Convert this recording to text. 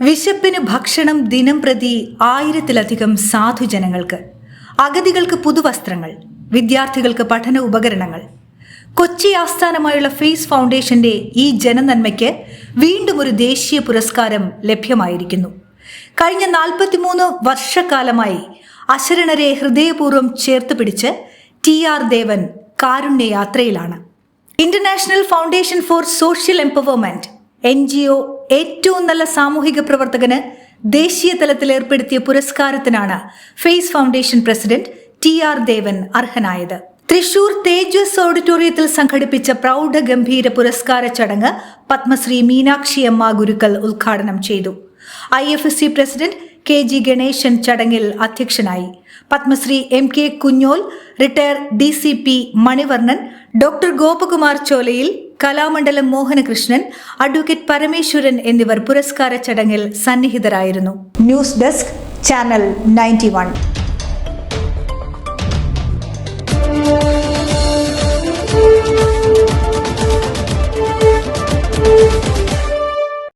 വിശപ്പിന് ഭക്ഷണം ദിനം പ്രതി 1000-ലധികം സാധുജനങ്ങൾക്ക്, അഗതികൾക്ക് പുതുവസ്ത്രങ്ങൾ, വിദ്യാർത്ഥികൾക്ക് പഠന ഉപകരണങ്ങൾ. കൊച്ചി ആസ്ഥാനമായുള്ള ഫേസ് ഫൗണ്ടേഷന്റെ ഈ ജനനന്മയ്ക്ക് വീണ്ടും ഒരു ദേശീയ പുരസ്കാരം ലഭ്യമായിരിക്കുന്നു. കഴിഞ്ഞ 43 വർഷക്കാലമായി അശരണരെ ഹൃദയപൂർവ്വം ചേർത്ത് പിടിച്ച് TR ദേവൻ കാരുണ്യയാത്രയിലാണ്. International foundation for social empowerment NGO ഏറ്റവും നല്ല സാമൂഹിക പ്രവർത്തകന് ദേശീയ തലത്തിൽ ഏർപ്പെടുത്തിയ പുരസ്കാരത്തിനാണ് face foundation president TR Devan അർഹനായത്. തൃശൂർ തേജസ് ഓഡിറ്റോറിയത്തിൽ സംഘടിപ്പിച്ച പ്രൗഢഗംഭീര പുരസ്കാര ചടങ്ങ് പത്മശ്രീ മീനാക്ഷി അമ്മ ഗുരുക്കൾ ഉദ്ഘാടനം ചെയ്തു. IFSC പ്രസിഡന്റ് KG ഗണേശൻ ചടങ്ങിൽ അധ്യക്ഷനായി. Padmashri MK Kunjol, retire DCP Manivarnan, doctor Gopakumar Cholayil, Kalamandalam Mohanakrishnan, advocate Parameswaran എന്നിവർ പുരസ്കാര ചടങ്ങിൽ സന്നിഹിതരായിരുന്നു. News desk, channel 91.